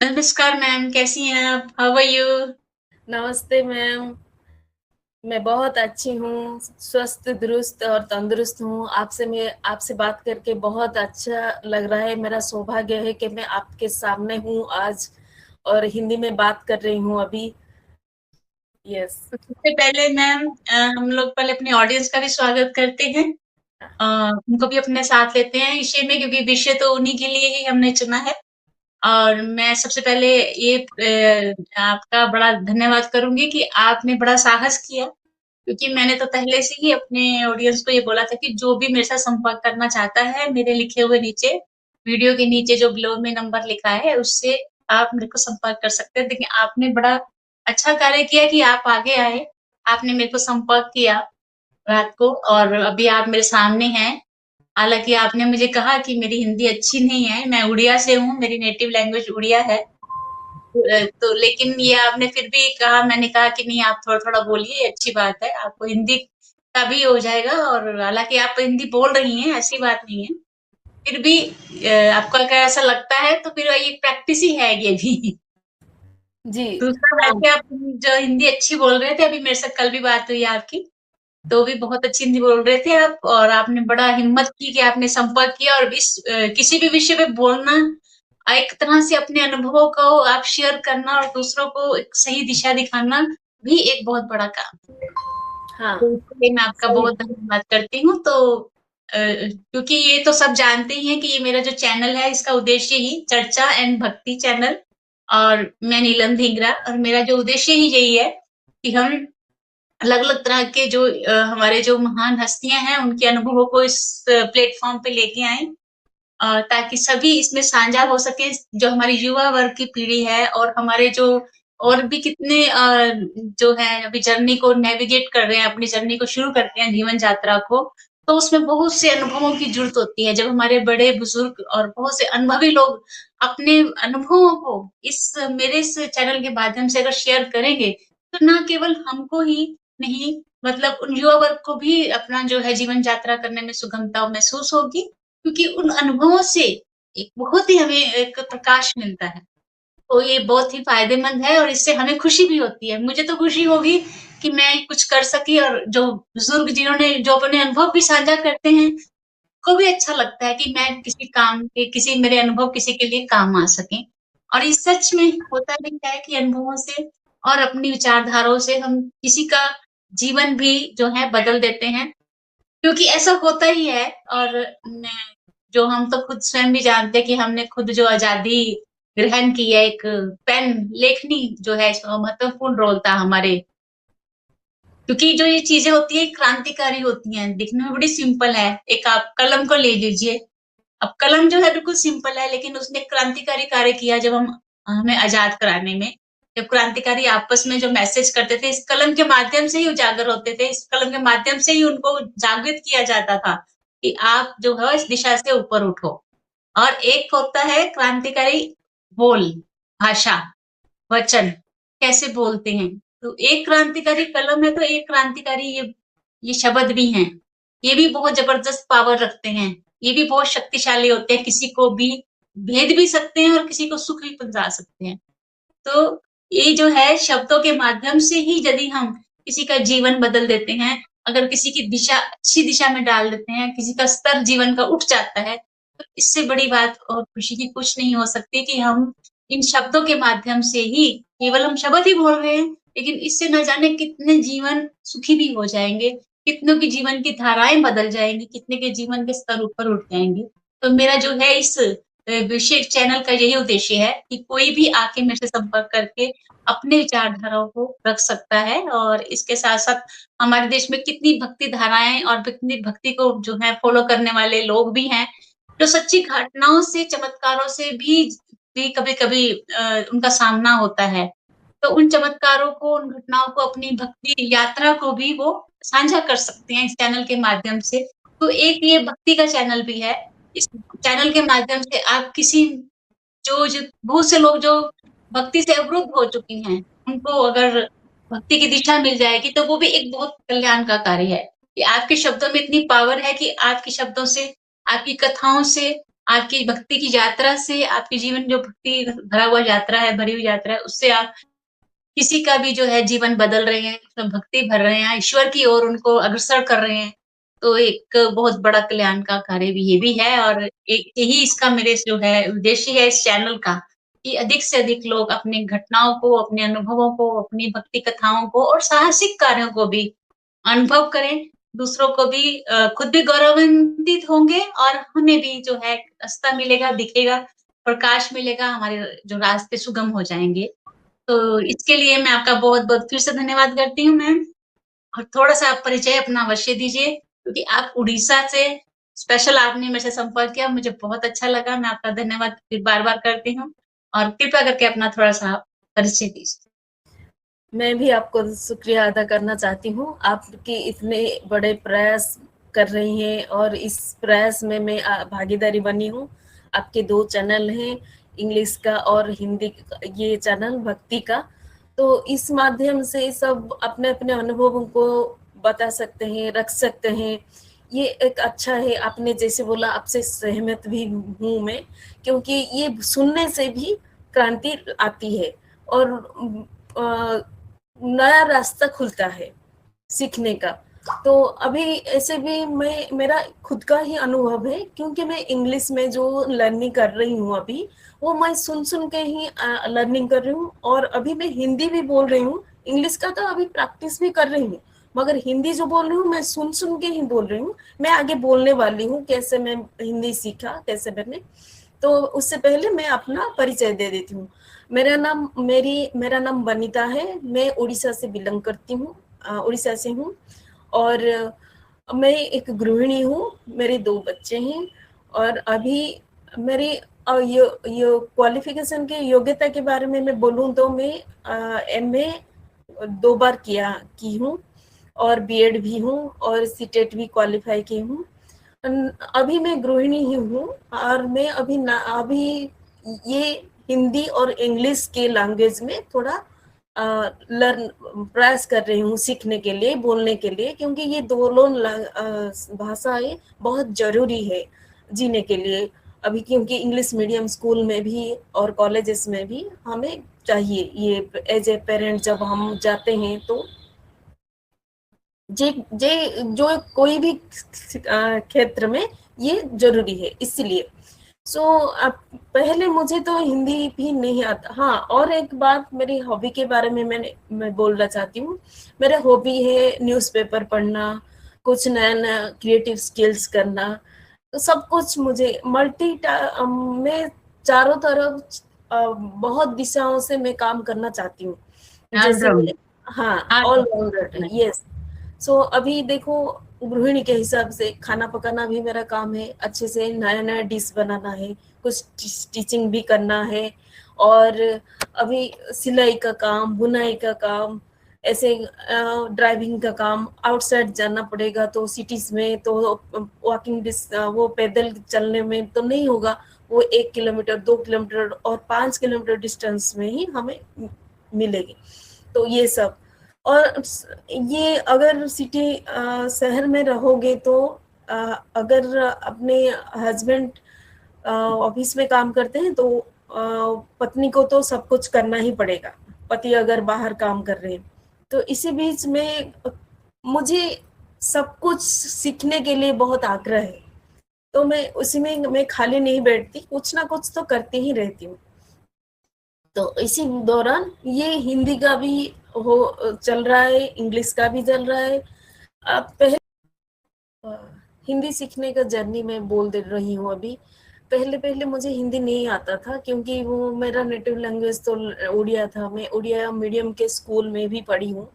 नमस्कार मैम, कैसी हैं आप? How are you? नमस्ते मैम। मैं बहुत अच्छी हूँ, स्वस्थ, दुरुस्त और तंदुरुस्त हूँ। आपसे बात करके बहुत अच्छा लग रहा है। मेरा सौभाग्य है कि मैं आपके सामने हूँ आज और हिंदी में बात कर रही हूँ अभी। यस। सबसे पहले मैम हम लोग पहले अपने ऑडियंस का भी स्वागत करते हैं। उनको भी अपने साथ लेते हैं विषय में, क्योंकि विषय तो उन्हीं के लिए ही हमने चुना है। और मैं सबसे पहले ये आपका बड़ा धन्यवाद करूंगी कि आपने बड़ा साहस किया, क्योंकि मैंने तो पहले से ही अपने ऑडियंस को ये बोला था कि जो भी मेरे साथ संपर्क करना चाहता है, मेरे लिखे हुए नीचे वीडियो के नीचे जो बिलो में नंबर लिखा है, उससे आप मेरे को संपर्क कर सकते हैं। देखिए, आपने बड़ा अच्छा कार्य किया कि आप आगे आए, आपने मेरे को संपर्क किया रात को, और अभी आप मेरे सामने हैं। हालांकि आपने मुझे कहा कि मेरी हिंदी अच्छी नहीं है, मैं उड़िया से हूँ, मेरी नेटिव लैंग्वेज उड़िया है। तो लेकिन ये आपने फिर भी कहा, मैंने कहा कि नहीं, आप थोड़ा-थोड़ा बोलिए, ये अच्छी बात है, आपको हिंदी का भी हो जाएगा। और हालाँकि आप हिंदी बोल रही हैं, ऐसी बात नहीं है। फिर भी आपको अगर ऐसा लगता है तो फिर ये प्रैक्टिस ही है ये भी। जी। दूसरा है हाँ। कि आप जो हिंदी अच्छी बोल रहे थे, अभी मेरे से कल भी बात हुई आपकी, तो भी बहुत अच्छी हिंदी बोल रहे थे आप, और आपने बड़ा हिम्मत की कि आपने संपर्क किया, और किसी भी विषय पे बोलना, एक तरह से अपने अनुभवों को आप शेयर करना और दूसरों को एक सही दिशा दिखाना भी एक बहुत बड़ा काम। हाँ। तो इसके लिए मैं आपका सही। बहुत धन्यवाद करती हूँ। तो क्योंकि ये तो सब जानते ही हैं कि ये मेरा जो चैनल है, इसका उद्देश्य ही चर्चा एंड भक्ति चैनल, और मैं नीलम ढींगरा, और मेरा जो उद्देश्य ही यही है कि हम अलग-अलग तरह के जो हमारे जो महान हस्तियाँ हैं, उनके अनुभवों को इस प्लेटफ़ॉर्म पे लेके आएँ, ताकि सभी इसमें साझा हो सके। जो हमारी युवा वर्ग की पीढ़ी है, और हमारे जो और भी कितने जो हैं अभी जर्नी को नेविगेट कर रहे हैं, अपनी जर्नी को शुरू करते हैं जीवन यात्रा को, तो उसमें बहुत से अनुभवों की ज़रूरत होती है। जब हमारे बड़े-बुज़ुर्ग और बहुत से अनुभवी लोग अपने अनुभवों को इस चैनल के माध्यम से अगर शेयर करेंगे, तो ना केवल हमको ही नहीं, मतलब उन युवा वर्ग को भी अपना जो है जीवन यात्रा करने में सुगमता महसूस होगी, क्योंकि उन अनुभवों से एक बहुत ही हमें एक प्रकाश मिलता है। तो ये बहुत ही फ़ायदेमंद है, और इससे हमें खुशी भी होती है। मुझे तो खुशी होगी कि मैं कुछ कर सकी, और जो बुज़ुर्ग जिन्होंने जो अपने अनुभव भी साझा करते हैं, को भी अच्छा लगता है कि मैं किसी काम के, किसी मेरे अनुभव किसी के लिए काम आ सकें। और ये सच में होता भी है कि अनुभवों से और अपनी विचारधाराओं से हम किसी का जीवन भी जो है बदल देते हैं, क्योंकि ऐसा होता ही है। और मैं जो हम तो खुद स्वयं भी जानते हैं कि हमने खुद जो आज़ादी ग्रहण की है, एक पेन लेखनी जो है, इसमें महत्वपूर्ण रोल था हमारे, क्योंकि जो ये चीज़ें होती हैं क्रांतिकारी होती हैं, दिखने में बड़ी सिंपल है। एक आप कलम को ले लीजिए, अब कलम जो है बिल्कुल सिंपल है, लेकिन उसने क्रांतिकारी कार्य किया जब हम हमें आज़ाद कराने में। जब क्रांतिकारी आपस में जो मैसेज करते थे, इस कलम के माध्यम से ही उजागर होते थे, इस कलम के माध्यम से ही उनको जागृत किया जाता था कि आप जो है इस दिशा से ऊपर उठो। और एक होता है क्रांतिकारी बोल, भाषा, वचन, कैसे बोलते हैं। तो एक क्रांतिकारी कलम है, तो एक क्रांतिकारी ये शब्द भी हैं। ये भी बहुत ज़बरदस्त पावर रखते हैं। ये भी बहुत शक्तिशाली होते हैं, किसी को भी भेद भी सकते हैं और किसी को सुख भी पहुँचा सकते हैं। तो ये जो है शब्दों के माध्यम से ही यदि हम किसी का जीवन बदल देते हैं, अगर किसी की दिशा अच्छी दिशा में डाल देते हैं, किसी का स्तर जीवन का उठ जाता है, तो इससे बड़ी बात और खुशी की कुछ नहीं हो सकती कि हम इन शब्दों के माध्यम से ही, केवल हम शब्द ही बोल रहे हैं, लेकिन इससे न जाने कितने जीवन सुखी भी हो जाएँगे, कितनों की जीवन की धाराएँ बदल जाएँगी, कितने के जीवन के स्तर ऊपर उठ जाएँगे। तो मेरा जो है इस विशेष चैनल का यही उद्देश्य है कि कोई भी आके मेरे से संपर्क करके अपने विचारधाराओं को रख सकता है, और इसके साथ-साथ हमारे देश में कितनी भक्ति धाराएँ और कितनी भक्ति को जो है फॉलो करने वाले लोग भी हैं, जो सच्ची घटनाओं से, चमत्कारों से भी कभी-कभी उनका सामना होता है। तो उन चमत्कारों को, उन घटनाओं को, अपनी भक्ति यात्रा को भी वो साझा कर सकते हैं इस चैनल के माध्यम से। तो एक ये भक्ति का चैनल भी है। इस चैनल के माध्यम से आप किसी जो बहुत से लोग जो भक्ति से अवरुद्ध हो चुकी हैं, उनको अगर भक्ति की दिशा मिल जाएगी, तो वो भी एक बहुत कल्याण का कार्य है। कि आपके शब्दों में इतनी पावर है कि आपके शब्दों से, आपकी कथाओं से आपकी भक्ति की यात्रा से, आपके जीवन जो भक्ति भरा हुआ यात्रा है, भरी हुई यात्रा है, उससे आप किसी का भी जो है जीवन बदल रहे हैं, उसमें भक्ति भर रहे हैं, ईश्वर की ओर उनको अग्रसर कर रहे हैं, तो एक बहुत बड़ा कल्याण का कार्य भी ये भी है। और एक यही इसका मेरे जो है उद्देश्य है इस चैनल का, कि अधिक से अधिक लोग अपनी घटनाओं को, अपने अनुभवों को, अपनी भक्ति कथाओं को और साहसिक कार्यों को भी अनुभव करें, दूसरों को भी खुद भी गौरवान्वित होंगे और हमें भी जो है रास्ता मिलेगा, दिखेगा, प्रकाश मिलेगा, हमारे जो रास्ते सुगम हो जाएँगे। तो इसके लिए मैं आपका बहुत-बहुत फिर से धन्यवाद करती हूँ मैम। और थोड़ा-सा आप परिचय अपना अवश्य दीजिए, क्योंकि आप उड़ीसा से स्पेशल आपने मेरे से संपर्क किया, मुझे बहुत अच्छा लगा। मैं आपका धन्यवाद फिर बार-बार करती हूँ और कृपया करके अपना थोड़ा-सा आप परिचय दीजिए। मैं भी आपको शुक्रिया अदा करना चाहती हूँ। आपके इतने बड़े प्रयास कर रही हैं और इस प्रयास में मैं भागीदारी बनी हूँ। आपके 2 चैनल हैं, इंग्लिश का और हिंदी ये चैनल भक्ति का। तो इस माध्यम से सब अपने-अपने अनुभवों को बता सकते हैं, रख सकते हैं। ये एक अच्छा है, आपने जैसे बोला आपसे सहमत भी हूँ मैं, क्योंकि ये सुनने से भी क्रांति आती है और अ, नया रास्ता खुलता है सीखने का। तो अभी ऐसे भी मेरा खुद का ही अनुभव है, क्योंकि मैं इंग्लिश में जो लर्निंग कर रही हूँ अभी, वो मैं सुन के ही लर्निंग कर रही हूँ और अभी मैं हिंदी भी बोल रही हूँ। इंग्लिश का तो अभी प्रैक्टिस भी कर रही हूँ, मगर हिंदी जो बोल रही हूँ मैं सुन के ही बोल रही हूँ। मैं आगे बोलने वाली हूँ, कैसे मैं हिंदी सीखा, कैसे मैंने। तो उससे पहले मैं अपना परिचय दे देती हूँ। मेरा नाम वनिता है, मैं उड़ीसा से बिलोंग करती हूँ, उड़ीसा से हूँ और मैं एक गृहिणी हूँ, मेरे 2 बच्चे हैं और अभी मेरी यो क्वालिफिकेशन के योग्यता के बारे में मैं बोलूँ तो मैं एमए 2 बार की हूँ और बीएड भी हूँ और सीटेट भी क्वालिफाई की हूँ। अभी मैं गृहिणी ही हूँ और मैं अभी ये हिंदी और इंग्लिश के लैंग्वेज में थोड़ा लर्न प्रयास कर रही हूँ सीखने के लिए, बोलने के लिए, क्योंकि ये दोनों भाषाएं बहुत जरूरी है जीने के लिए अभी, क्योंकि इंग्लिश मीडियम स्कूल में भी और कॉलेजेस में भी हमें चाहिए ये एज ए पेरेंट जब हम जाते हैं तो जे जे जो कोई भी क्षेत्र में ये जरूरी है, इसलिए अब पहले मुझे तो हिंदी भी नहीं आता। हाँ, और एक बात मेरी हॉबी के बारे में मैं बोलना चाहती हूँ। मेरा हॉबी है न्यूज़पेपर पढ़ना, कुछ नया-नया क्रिएटिव स्किल्स करना। तो सब कुछ मुझे मैं चारों तरफ बहुत दिशाओं से मैं काम करना चाहती हूँ। जैसे ऑलराउंडर। हाँ, ऑल राउंडर, ऑलराउंडर। यस। अभी देखो, गृहिणी के हिसाब से खाना पकाना भी मेरा काम है, अच्छे से नया-नया डिश बनाना है, कुछ स्टिचिंग भी करना है और अभी सिलाई का काम, बुनाई का काम, ऐसे ड्राइविंग का काम, आउटसाइड जाना पड़ेगा तो सिटीज़ में तो वो पैदल चलने में तो नहीं होगा, वो 1 किलोमीटर, 2 किलोमीटर और 5 किलोमीटर डिस्टेंस में ही हमें मिलेगी। तो ये सब और ये अगर शहर में रहोगे तो अगर अपने हस्बैंड ऑफिस में काम करते हैं तो पत्नी को तो सब कुछ करना ही पड़ेगा, पति अगर बाहर काम कर रहे हैं तो इसी बीच में मुझे सब कुछ सीखने के लिए बहुत आग्रह है, तो मैं उसी में मैं खाली नहीं बैठती, कुछ ना कुछ तो करती ही रहती हूँ। तो इसी दौरान ये हिंदी का भी हो चल रहा है, इंग्लिश का भी चल रहा है। पहले हिंदी सीखने का जर्नी मैं बोल दे रही हूँ अभी। पहले मुझे हिंदी नहीं आता था, क्योंकि वो मेरा नेटिव लैंग्वेज तो उड़िया था। मैं उड़िया मीडियम के स्कूल में भी पढ़ी हूँ।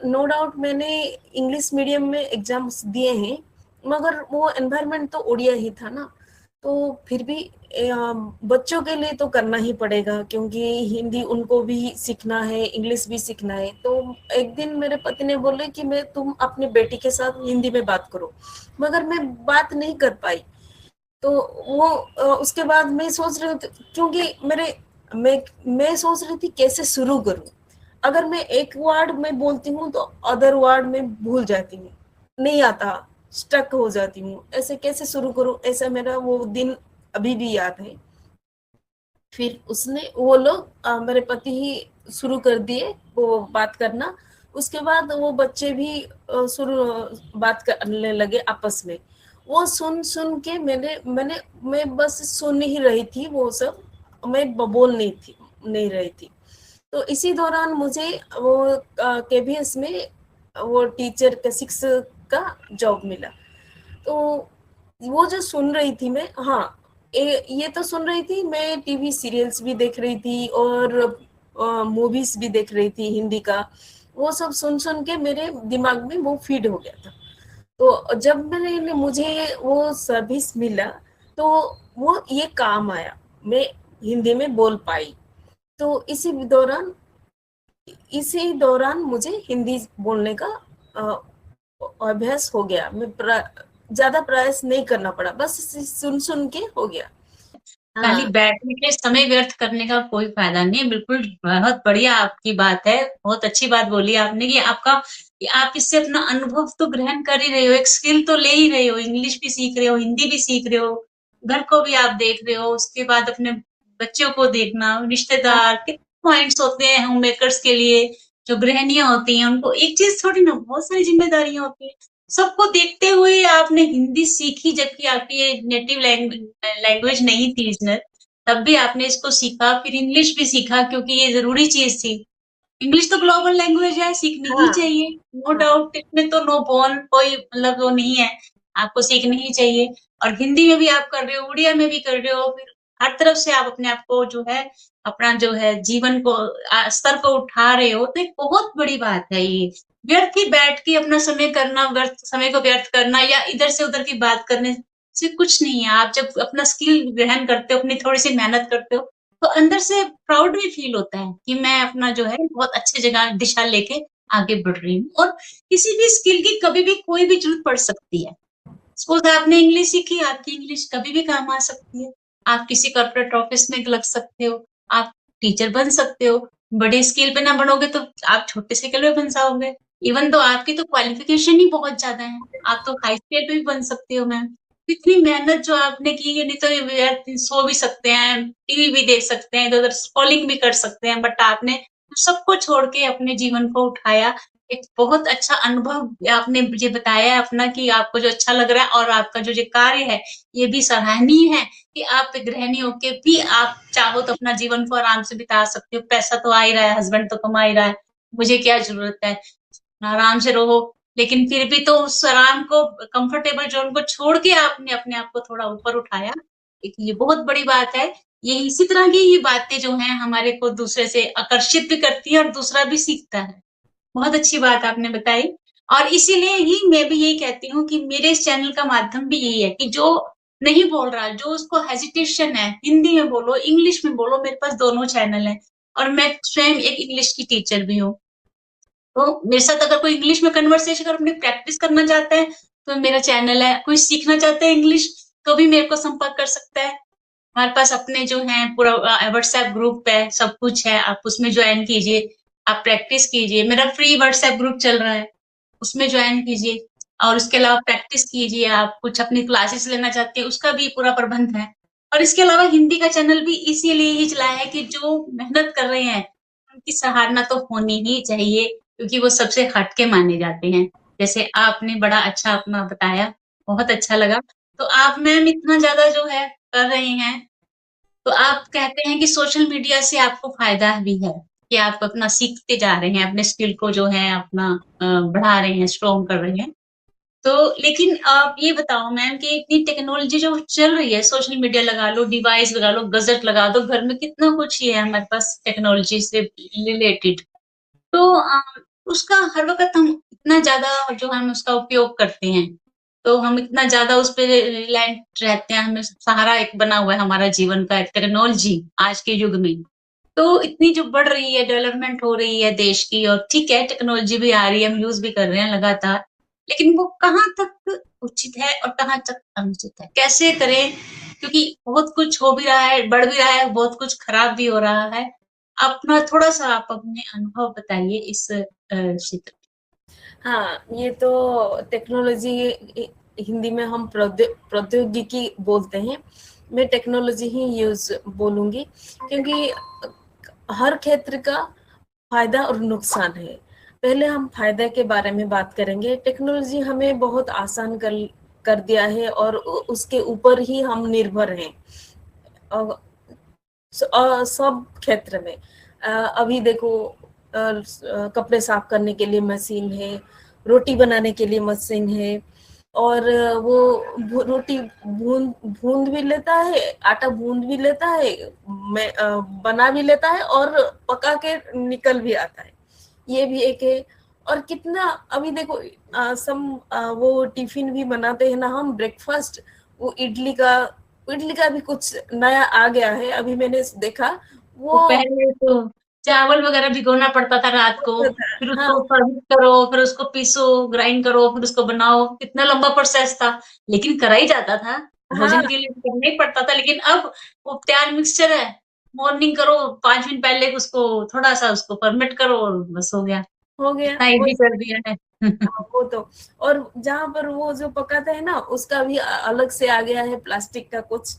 नो डाउट मैंने इंग्लिश मीडियम में एग्जाम्स दिए हैं, मगर वो एनवायरनमेंट तो उड़िया ही था ना, तो फिर भी बच्चों के लिए तो करना ही पड़ेगा, क्योंकि हिंदी उनको भी सीखना है, इंग्लिश भी सीखना है। तो एक दिन मेरे पति ने बोले कि तुम अपनी बेटी के साथ हिंदी में बात करो, मगर मैं बात नहीं कर पाई। तो वो उसके बाद मैं सोच रही थी, क्योंकि मैं सोच रही थी कैसे शुरू करूं। अगर मैं एक वर्ड में बोलती हूँ तो अदर वर्ड में भूल जाती हूँ, नहीं आता, स्टक हो जाती हूँ, ऐसे कैसे शुरू करूं। ऐसा मेरा वो दिन अभी भी याद है। फिर उसने वो लोग मेरे पति ही शुरू कर दिए वो बात करना। उसके बाद वो बच्चे भी शुरू बात करने लगे आपस में। वो सुन सुन के मैं बस सुन ही रही थी वो सब, मैं बोल नहीं रही थी। तो इसी दौरान मुझे वो केबीएस में वो टीचर का शिक्षक का जॉब मिला। तो वो जो सुन रही थी मैं, हाँ, ये तो सुन रही थी मैं, टीवी सीरियल्स भी देख रही थी और मूवीज भी देख रही थी हिंदी का। वो सब सुन सुन के मेरे दिमाग में वो फीड हो गया था। तो जब मैंने मुझे वो सर्विस मिला तो वो ये काम आया, मैं हिंदी में बोल पाई। तो इसी दौरान मुझे हिंदी बोलने का अभ्यास हो गया। मैं ज्यादा प्रयास नहीं करना पड़ा, बस सुन सुन के हो गया। खाली हाँ, बैठने के समय व्यर्थ करने का कोई फायदा नहीं है। बिल्कुल बहुत बढ़िया आपकी बात है। बहुत अच्छी बात बोली आपने कि आप इससे अपना अनुभव तो ग्रहण कर ही रहे हो, एक स्किल तो ले ही रहे हो, इंग्लिश भी सीख रहे हो, हिंदी भी सीख रहे हो, घर को भी आप देख रहे हो, उसके बाद अपने बच्चों को देखना, हाँ, रिश्तेदार, कितने पॉइंट्स होते हैं होम मेकर्स के लिए, जो गृहिणियां होती हैं उनको एक चीज थोड़ी ना, बहुत सारी जिम्मेदारियां होती है। सबको देखते हुए आपने हिंदी सीखी, जबकि आपकी ये नेटिव लैंग्वेज नहीं थी इसमें, तब भी आपने इसको सीखा, फिर इंग्लिश भी सीखा क्योंकि ये जरूरी चीज थी। इंग्लिश तो ग्लोबल लैंग्वेज है, सीखनी ही हाँ, चाहिए, नो हाँ, डाउट, इसमें तो नो बॉर्न कोई मतलब वो नहीं है, आपको सीखनी ही चाहिए। और हिंदी में भी आप कर रहे हो, उड़िया में भी कर रहे हो, फिर हर तरफ से आप अपने आप को जो है, अपना जो है जीवन को स्तर को उठा रहे हो, तो एक बहुत बड़ी बात है ये। व्यर्थ ही बैठ के अपना समय करना, व्यर्थ समय को व्यर्थ करना या इधर से उधर की बात करने से कुछ नहीं है। आप जब अपना स्किल ग्रहण करते हो, अपनी थोड़ी सी मेहनत करते हो, तो अंदर से प्राउड भी फील होता है कि मैं अपना जो है बहुत अच्छी जगह दिशा लेके आगे बढ़ रही हूँ। और किसी भी स्किल की कभी भी कोई भी जरूरत पड़ सकती है। सपोज आपने इंग्लिश सीखी, आपकी इंग्लिश कभी भी काम आ सकती है। आप किसी कॉर्पोरेट ऑफिस में लग सकते हो, आप टीचर बन सकते हो। बड़े स्केल पे ना बनोगे तो आप छोटे स्केल पे बन जाओगे। इवन तो आपकी तो क्वालिफिकेशन ही बहुत ज्यादा है, आप तो हाई स्केल पे भी बन सकते हो मैम। इतनी मेहनत जो आपने की है, नहीं तो ये सो भी सकते हैं, टीवी भी देख सकते हैं, इधर उधर स्क्रॉलिंग भी कर सकते हैं, बट आपने सबको छोड़ के अपने जीवन को उठाया। एक बहुत अच्छा अनुभव आपने मुझे बताया है अपना, कि आपको जो अच्छा लग रहा है, और आपका जो ये कार्य है ये भी सराहनीय है, कि आप एक गृहिणी होके भी आप चाहो तो अपना जीवन को आराम से बिता सकते हो। पैसा तो आ ही रहा है, हस्बैंड तो कमा ही रहा है, मुझे क्या जरूरत है, आराम से रहो। लेकिन फिर भी तो उस आराम को, कंफर्टेबल जोन को छोड़ के आपने अपने आप को थोड़ा ऊपर उठाया, एक ये बहुत बड़ी बात है। ये इसी तरह की ये बातें जो हैं हमारे को दूसरे से आकर्षित भी करती है और दूसरा भी सीखता है। बहुत अच्छी बात आपने बताई। और इसीलिए ही मैं भी यही कहती हूँ कि मेरे इस चैनल का माध्यम भी यही है कि जो नहीं बोल रहा, जो उसको हेजिटेशन है, हिंदी में बोलो, इंग्लिश में बोलो, मेरे पास दोनों चैनल है। और मैं स्वयं एक इंग्लिश की टीचर भी हूँ। तो मेरे साथ अगर कोई इंग्लिश में कन्वर्सेशन, अगर अपनी प्रैक्टिस करना चाहता है तो मेरा चैनल है। कोई सीखना चाहता है इंग्लिश तो भी मेरे को संपर्क कर सकता है। हमारे पास अपने जो है पूरा व्हाट्सएप ग्रुप है, सब कुछ है, आप उसमें ज्वाइन कीजिए, आप प्रैक्टिस कीजिए। मेरा फ्री व्हाट्सएप ग्रुप चल रहा है, उसमें ज्वाइन कीजिए। और उसके अलावा प्रैक्टिस कीजिए, आप कुछ अपनी क्लासेस लेना चाहते हैं उसका भी पूरा प्रबंध है। और इसके अलावा हिंदी का चैनल भी इसीलिए ही चलाया है कि जो मेहनत कर रहे हैं उनकी सराहना तो होनी ही चाहिए, क्योंकि वो सबसे हटके माने जाते हैं। जैसे आपने बड़ा अच्छा अपना बताया, बहुत अच्छा लगा। तो आप मैम इतना ज्यादा जो है कर रहे हैं, तो आप कहते हैं कि सोशल मीडिया से आपको फायदा भी है, कि आप अपना सीखते जा रहे हैं, अपने स्किल को जो है अपना बढ़ा रहे हैं, स्ट्रॉन्ग कर रहे हैं। तो लेकिन आप ये बताओ मैम कि इतनी टेक्नोलॉजी जो चल रही है, सोशल मीडिया लगा लो, डिवाइस लगा लो, गजट लगा दो, घर में कितना कुछ ही है हमारे पास टेक्नोलॉजी से रिलेटेड। तो उसका हर वक़्त हम इतना ज़्यादा जो हम उसका उपयोग करते हैं, तो हम इतना ज़्यादा उस पे रिलायंट रहते हैं, हमें सहारा एक बना हुआ है हमारा जीवन का एक टेक्नोलॉजी आज के युग में। तो इतनी जो बढ़ रही है, डेवलपमेंट हो रही है देश की, और ठीक है टेक्नोलॉजी भी आ रही है, हम यूज़ भी कर रहे हैं लगातार। लेकिन वो कहाँ तक उचित है और कहाँ तक अनुचित है? कैसे करें? क्योंकि बहुत कुछ हो भी रहा है, बढ़ भी रहा है, बहुत कुछ खराब भी हो रहा है। अपना थोड़ा-सा आप अपने अनुभव बताइए इस क्षेत्र में। हाँ, ये तो टेक्नोलॉजी हिंदी में हम प्रौद्योगिकी बोलते हैं। मैं टेक्नोलॉजी ही यूज बोलूंगी, क्योंकि हर क्षेत्र का फायदा और नुकसान है। पहले हम फायदे के बारे में बात करेंगे। टेक्नोलॉजी हमें बहुत आसान कर दिया है और उसके ऊपर ही हम निर्भर हैं सब क्षेत्र में। अभी देखो, कपड़े साफ करने के लिए मशीन है, रोटी बनाने के लिए मशीन है, और वो रोटी भूंद भी लेता है, आटा भूंद भी लेता है, बना भी लेता है और पका के निकल भी आता है। ये भी एक है। और कितना अभी देखो, वो टिफिन भी बनाते हैं ना हम, ब्रेकफास्ट, वो इडली का भी कुछ नया आ गया है, अभी मैंने देखा तो वो। पहले तो चावल वगैरह भिगोना पड़ता था रात को, फिर हाँ, उसको फर्मेंट करो, फिर उसको पीसो, ग्राइंड करो, फिर उसको बनाओ, कितना लंबा प्रोसेस था, लेकिन करा ही जाता था। हाँ, भोजन के लिए तो करना ही पड़ता था। लेकिन अब वो तैयार मिक्सचर है, मॉर्निंग करो, 5 मिनट पहले उसको थोड़ा सा उसको फर्मेंट करो और बस हो गया। हो गया इतना वो। इजी कर दिया है। वो तो, और जहां पर वो जो पकाते हैं ना, उसका भी अलग से आ गया है प्लास्टिक का कुछ,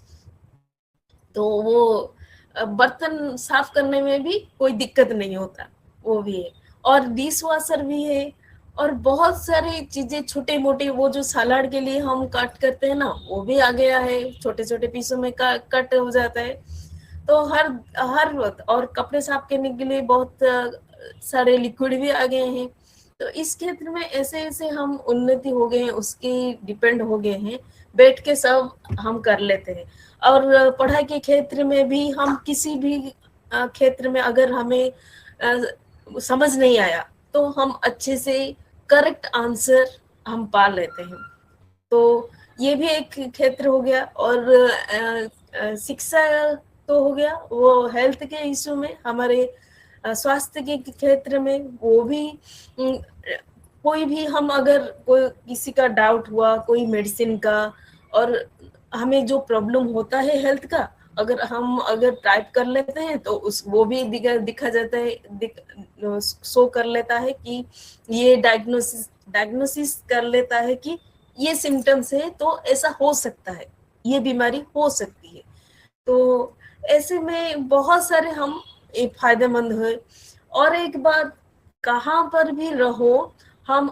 तो वो बर्तन साफ करने में भी कोई दिक्कत नहीं होता, वो भी है। और डिश वॉशर भी है, और बहुत सारी चीजें छोटे मोटे, वो जो सलाद के लिए हम कट करते हैं ना, वो भी आ गया है, छोटे छोटे पीसों में कट हो जाता है। तो हर वक्त, और कपड़े साफ करने के लिए बहुत सारे लिक्विड भी आ गए हैं। तो इस क्षेत्र में ऐसे ऐसे हम उन्नति हो गए हैं, उसकी डिपेंड हो गए हैं, बैठ के सब हम कर लेते हैं। और पढ़ाई के क्षेत्र में भी हम किसी भी क्षेत्र में अगर हमें समझ नहीं आया, तो हम अच्छे से करेक्ट आंसर हम पा लेते हैं। तो ये भी एक क्षेत्र हो गया। और शिक्षा तो हो गया, वो हेल्थ के इशू में, हमारे स्वास्थ्य के क्षेत्र में, वो भी कोई भी हम अगर कोई किसी का डाउट हुआ, कोई मेडिसिन का, और हमें जो प्रॉब्लम होता है हेल्थ का, अगर टाइप कर लेते हैं तो उस वो भी दिखा जाता है, शो कर लेता है कि ये डायग्नोसिस कर लेता है कि ये सिम्टम्स है, तो ऐसा हो सकता है, ये बीमारी हो सकती है। तो ऐसे में बहुत सारे हम फायदेमंद हुए। और एक बात, कहाँ पर भी रहो, हम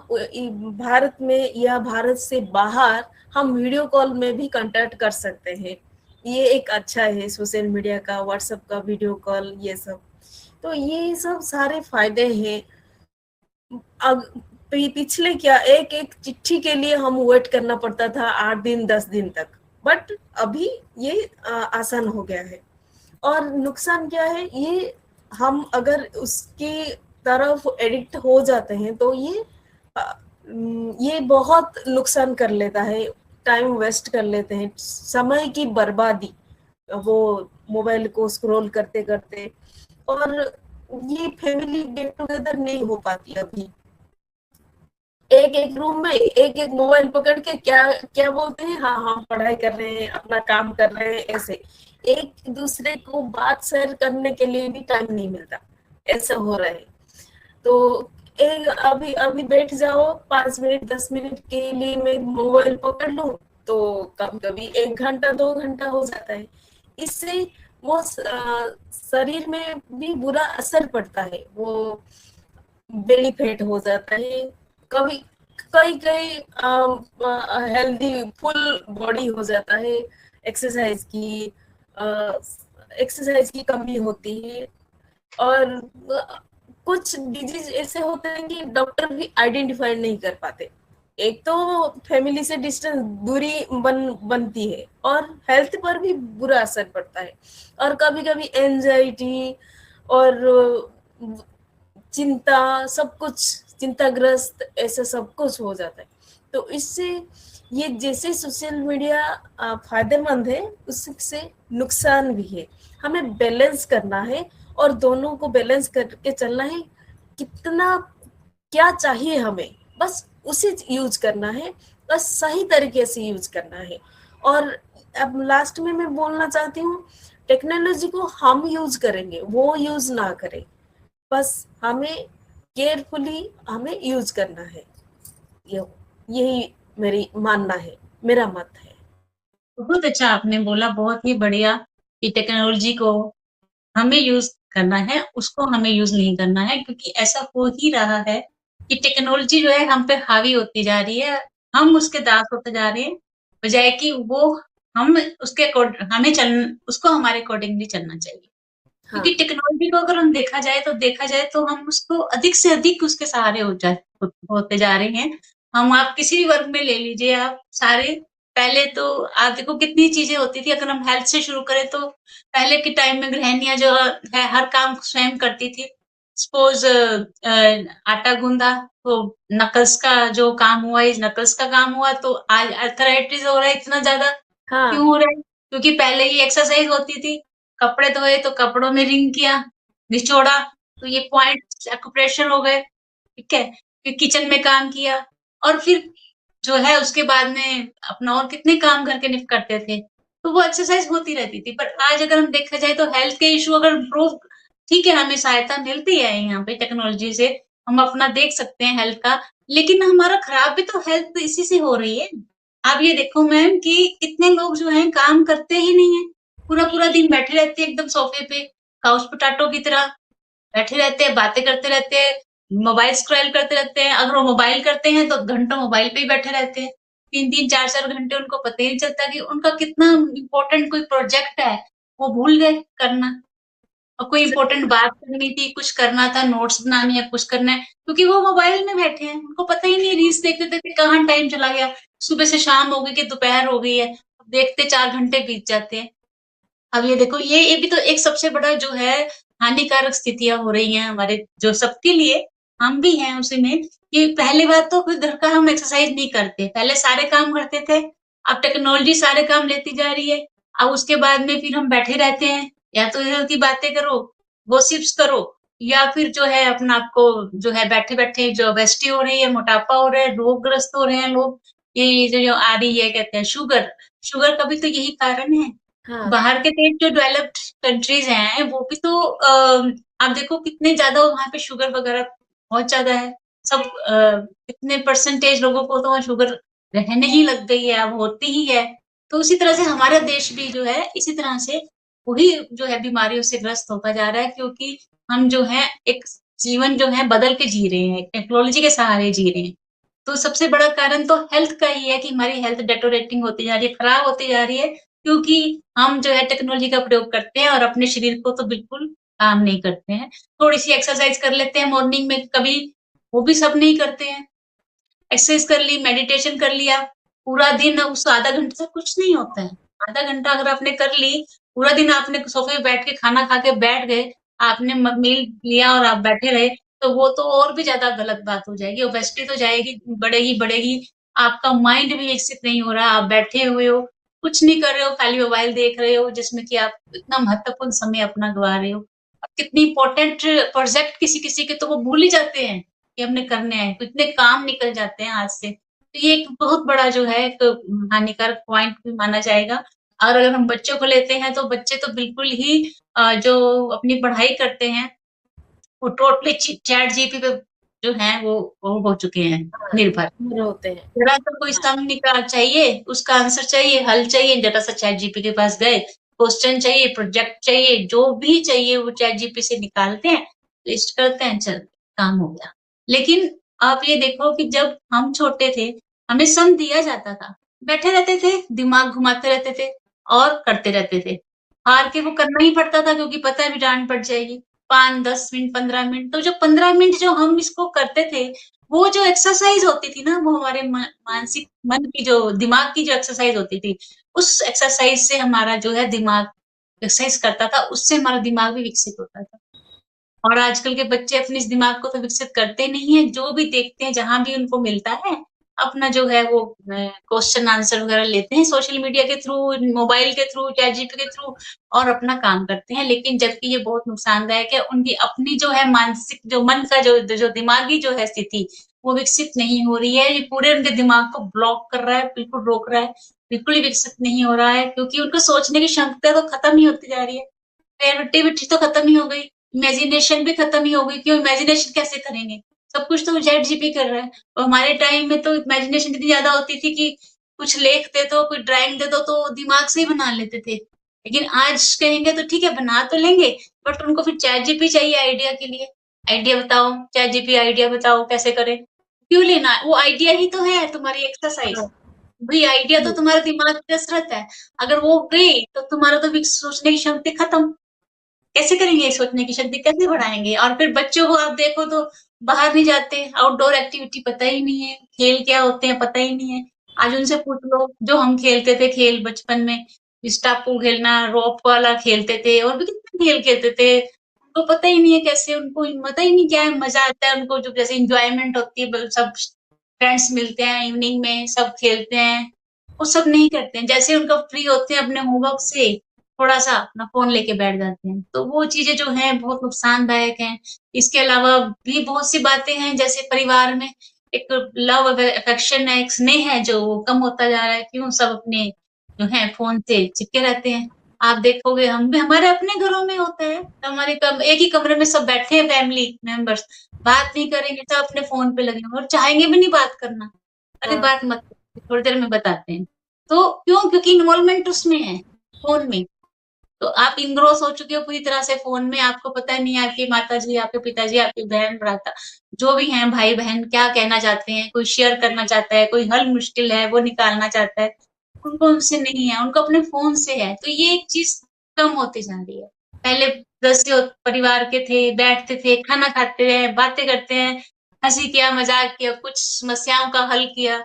भारत में या भारत से बाहर, हम वीडियो कॉल में भी कांटेक्ट कर सकते हैं। ये एक अच्छा है सोशल मीडिया का, व्हाट्सएप का वीडियो कॉल, ये सब। तो ये सब सारे फायदे हैं। अब पिछले क्या, एक एक चिट्ठी के लिए हम वेट करना पड़ता था 8 दिन 10 दिन तक, बट अभी ये आसान हो गया है। और नुकसान क्या है, ये हम अगर उसकी तरफ एडिक्ट हो जाते हैं तो ये बहुत नुकसान कर लेता है, टाइम वेस्ट कर लेते हैं, समय की बर्बादी, वो मोबाइल को स्क्रॉल करते करते। और ये फैमिली गेट टुगेदर नहीं हो पाती अभी। एक एक रूम में एक एक मोबाइल पकड़ के क्या क्या बोलते हैं, हाँ हम पढ़ाई कर रहे हैं, अपना काम कर रहे हैं, ऐसे एक दूसरे को बात शेयर करने के लिए भी टाइम नहीं मिलता, ऐसा हो रहा है। तो एक अभी अभी बैठ जाओ 5 मिनट 10 मिनट के लिए मैं मोबाइल पकड़ लूं, तो कभी कभी 1 घंटा 2 घंटा हो जाता है। इससे वो शरीर में भी बुरा असर पड़ता है, वो बेली फैट हो जाता है, कभी कई कई हेल्दी फुल बॉडी हो जाता है, एक्सरसाइज की एक्सरसाइज की कमी होती है। और कुछ डिजीज ऐसे होते हैं कि डॉक्टर भी आइडेंटिफाई नहीं कर पाते। एक तो फैमिली से डिस्टेंस, दूरी बनती है, और हेल्थ पर भी बुरा असर पड़ता है। और कभी कभी एंजाइटी और चिंता, सब कुछ चिंताग्रस्त, ऐसा सब कुछ हो जाता है। तो इससे ये जैसे सोशल मीडिया फायदेमंद है, उससे नुकसान भी है। हमें बैलेंस करना है, और दोनों को बैलेंस करके चलना है। कितना क्या चाहिए हमें, बस उसे यूज करना है, बस सही तरीके से यूज करना है। और अब लास्ट में मैं बोलना चाहती हूँ, टेक्नोलॉजी को हम यूज करेंगे, वो यूज ना करें, बस हमें केयरफुली हमें यूज करना है। यही मेरी मानना है, मेरा मत है। बहुत अच्छा आपने बोला, बहुत ही बढ़िया कि टेक्नोलॉजी को हमें यूज़ करना है, उसको हमें यूज़ नहीं करना है, क्योंकि ऐसा हो ही रहा है कि टेक्नोलॉजी जो है हम पे हावी होती जा रही है, हम उसके दास होते जा रहे हैं, बजाए कि वो हम उसके हमें उसको हमारे अकॉर्डिंगली चलना चाहिए। हाँ, क्योंकि टेक्नोलॉजी को अगर हम देखा जाए तो हम उसको अधिक से अधिक उसके सहारे होते जा रहे हैं। हम आप किसी भी वर्ग में ले लीजिए आप सारे, पहले तो आप देखो कितनी चीजें होती थी। अगर हम हेल्थ से शुरू करें तो पहले के टाइम में गृहिणियां जो है हर काम स्वयं करती थी। सपोज आटा गूंदा तो नकल्स का जो काम हुआ, इस नकल्स का काम हुआ, तो आज अर्थराइटिस हो रहा है इतना ज्यादा। हाँ, क्यों हो रहा है? क्योंकि पहले ही एक्सरसाइज होती थी। कपड़े धोए तो कपड़ों में रिंग किया, निचोड़ा, तो ये पॉइंट एक्यूप्रेशर हो गए। ठीक है? फिर किचन में काम किया, और फिर जो है उसके बाद में अपना और कितने काम घर के करते थे। तो वो एक्सरसाइज होती रहती थी। पर आज अगर हम देखा जाए तो हेल्थ के इशू अगर इम्प्रूव, ठीक है, हमें सहायता मिलती है यहाँ पे टेक्नोलॉजी से, हम अपना देख सकते हैं हेल्थ का, लेकिन हमारा खराब भी तो हेल्थ इसी से हो रही है। आप ये देखो मैम कि कितने लोग जो हैं काम करते ही नहीं है, पूरा पूरा दिन बैठे रहते हैं एकदम सोफे पे, काउच पोटैटो की तरह बैठे रहते हैं, बातें करते रहते हैं, मोबाइल स्क्रॉल करते रहते हैं। अगर वो मोबाइल करते हैं तो घंटों मोबाइल पे ही बैठे रहते हैं। 3-3 4-4 घंटे उनको पता ही नहीं चलता कि उनका कितना इम्पोर्टेंट कोई प्रोजेक्ट है, वो भूल गए करना। और कोई सही इम्पोर्टेंट बात करनी थी, कुछ करना था, नोट्स बनानी है, कुछ करना है, क्योंकि वो मोबाइल में बैठे हैं, उनको पता ही नहीं, रील्स देखते-देखते कहाँ टाइम चला गया। सुबह से शाम हो गई कि दोपहर हो गई है, देखते 4 घंटे बीत जाते हैं। अब ये देखो, ये भी तो एक सबसे बड़ा जो है हानिकारक स्थितियाँ हो रही हैं हमारे जो सबके लिए, हम भी हैं उसी में, कि पहली बात तो खुद घर का हम एक्सरसाइज नहीं करते, पहले सारे काम करते थे, अब टेक्नोलॉजी सारे काम लेती जा रही है। अब उसके बाद में फिर हम बैठे रहते हैं, या तो इधर की बातें करो, गॉसिप्स करो, या फिर जो है अपना आपको जो है बैठे-बैठे जो ओबेसिटी हो रही है, मोटापा हो रहा है, रोगग्रस्त हो रहे हैं लोग। ये जो आ रही है कहते हैं शुगर, शुगर का भी तो यही कारण है। हाँ, बाहर के देश जो डेवलप्ड कंट्रीज हैं, वो भी तो आप देखो कितने ज़्यादा वहाँ पे शुगर वगैरह बहुत ज़्यादा है। सब कितने परसेंटेज लोगों को तो वहाँ शुगर रहने ही लग गई है, अब होती ही है। तो उसी तरह से हमारा देश भी जो है, इसी तरह से वही जो है बीमारियों से ग्रस्त होता जा रहा है, क्योंकि हम जो है एक जीवन जो है बदल के जी रहे हैं, टेक्नोलॉजी के सहारे जी रहे हैं। तो सबसे बड़ा कारण तो हेल्थ का ही है कि हमारी हेल्थ डेटोरेटिंग होती जा रही है, खराब होती जा रही है, क्योंकि हम जो है टेक्नोलॉजी का प्रयोग करते हैं और अपने शरीर को तो बिल्कुल काम नहीं करते हैं। थोड़ी-सी एक्सरसाइज़ कर लेते हैं मॉर्निंग में कभी, वो भी सब नहीं करते हैं। एक्सरसाइज़ कर ली, मेडिटेशन कर लिया, पूरा दिन उस आधा घंटे से कुछ नहीं होता है। आधा घंटा अगर आपने कर ली, पूरा दिन आपने सोफ़े पे बैठ के खाना खा के बैठ गए, आपने मील लिया और आप बैठे रहे, तो वो तो और भी ज़्यादा गलत बात हो जाएगी, ओबेसिटी तो जाएगी, बढ़ेगी, बढ़ेगी। आपका माइंड भी विकसित नहीं हो रहा, आप बैठे हुए हो, कुछ नहीं कर रहे हो, खाली मोबाइल देख रहे हो, जिसमें कि आप इतना महत्वपूर्ण समय अपना गँवा रहे हो। और कितनी इम्पोर्टेंट प्रोजेक्ट किसी-किसी के तो वो भूल ही जाते हैं। कि हमने करने हैं, तो इतने काम निकल जाते हैं हाथ से। तो ये एक बहुत बड़ा जो है एक हानिकारक पॉइंट भी माना जाएगा। और अगर हम बच्चों को लेते हैं, तो बच्चे तो बिल्कुल ही जो अपनी पढ़ाई करते हैं, वो टोटली चैट जीपी पे जो है वो हो चुके हैं हाँ, निर्भर। निर्भर होते हैं। ज़रा सा कोई हाँ, सम चाहिए, उसका आंसर चाहिए, हल चाहिए, ज़रा सा चैट जीपी के पास गए, क्वेश्चन चाहिए, प्रोजेक्ट चाहिए, जो भी चाहिए वो चैट जीपी से निकालते हैं, लिस्ट करते हैं, चल काम हो गया। लेकिन आप ये देखो कि जब हम छोटे थे, हमें सम दिया जाता था, बैठे रहते थे, दिमाग घुमाते रहते थे और करते रहते थे। हार के वो करना ही पड़ता था, क्योंकि पता है अभी डाँट पड़ जाएगी। 5, 10 मिनट, 15 मिनट, तो जो 15 मिनट जो हम इसको करते थे, वो जो एक्सरसाइज़ होती थी ना, वो हमारे मानसिक मन की जो दिमाग की जो एक्सरसाइज़ होती थी, उस एक्सरसाइज़ से हमारा जो है दिमाग एक्सरसाइज़ करता था, उससे हमारा दिमाग भी विकसित होता था। और आजकल के बच्चे अपने इस दिमाग को तो विकसित करते नहीं हैं, जो भी देखते हैं, जहाँ भी उनको मिलता है, अपना जो है वो क्वेश्चन आंसर वगैरह लेते हैं सोशल मीडिया के थ्रू, मोबाइल के थ्रू, चैट जीपीटी के थ्रू, और अपना काम करते हैं। लेकिन जबकि ये बहुत नुकसानदायक है, उनकी अपनी जो है मानसिक जो मन का जो दिमागी जो है स्थिति, वो विकसित नहीं हो रही है। ये पूरे उनके दिमाग को ब्लॉक कर रहा है, बिल्कुल रोक रहा है, बिल्कुल ही विकसित नहीं हो रहा है, क्योंकि उनको सोचने की क्षमता तो खत्म ही होती जा रही है। क्रिएटिविटी तो खत्म ही हो गई, इमेजिनेशन भी खत्म ही हो गई, क्यों इमेजिनेशन कैसे करेंगे? सब कुछ तो चैट जीपी कर रहा है। और हमारे टाइम में तो इमेजिनेशन इतनी ज़्यादा होती थी कि कुछ लिख दे दो, कोई ड्राइंग दे दो तो दिमाग से ही बना लेते थे। लेकिन आज कहेंगे तो ठीक है बना तो लेंगे, बट उनको फिर चैट जीपी चाहिए आइडिया के लिए। आइडिया बताओ, चैट जीपी आइडिया बताओ कैसे करें। क्यों लेना, वो आइडिया ही तो है तुम्हारी एक्सरसाइज। हाँ, भाई आइडिया तो जी, तुम्हारा दिमाग की कसरत है। अगर वो गई तो तुम्हारा तो सोचने की शक्ति खत्म। कैसे करेंगे, सोचने की शक्ति कैसे बढ़ाएंगे। और फिर बच्चों को आप देखो तो बाहर नहीं जाते, आउटडोर एक्टिविटी पता ही नहीं है, खेल क्या होते हैं पता ही नहीं है। आज उनसे पूछ लो जो हम खेलते थे खेल बचपन में, स्टापू खेलना, रोप वाला खेलते थे, और भी कितने खेल खेलते थे, उनको पता ही नहीं है कैसे, उनको पता ही नहीं क्या है, मजा आता है उनको, जो जैसे इंजॉयमेंट होती है, सब फ्रेंड्स मिलते हैं इवनिंग में सब खेलते हैं, वो सब नहीं करते हैं। जैसे उनका फ्री होते हैं अपने होमवर्क से, थोड़ा सा अपना फोन लेके बैठ जाते हैं। तो वो चीजें जो हैं बहुत नुकसानदायक हैं। इसके अलावा भी बहुत सी बातें हैं, जैसे परिवार में एक लव अफेक्शन है, एक स्नेह है जो कम होता जा रहा है। क्यों, सब अपने जो है फोन से चिपके रहते हैं। आप देखोगे, हम भी हमारे अपने घरों में होता है, एक ही कमरे में सब बैठे हैं फैमिली मेंबर्स, बात नहीं करेंगे, सब अपने फोन पे लगे हैं और चाहेंगे भी नहीं बात करना। अरे हाँ, बात मत करो, थोड़ी देर में बताते हैं। तो क्यों, क्योंकि इन्वॉल्वमेंट उसमें है, फोन में। तो आप इंग्रोस हो चुके हो पूरी तरह से फोन में, आपको पता नहीं है आपकी माता जी, आपके पिताजी, आपकी बहन, भ्राता, जो भी हैं भाई बहन, क्या कहना चाहते हैं। कोई शेयर करना चाहता है, कोई हल मुश्किल है वो निकालना चाहता है, उनको उनसे नहीं है, उनको अपने फोन से है। तो ये एक चीज कम होती जा रही है। पहले सदस्य परिवार के थे, बैठते थे, खाना खाते हैं, बातें करते हैं, हंसी किया, मजाक किया, कुछ समस्याओं का हल किया,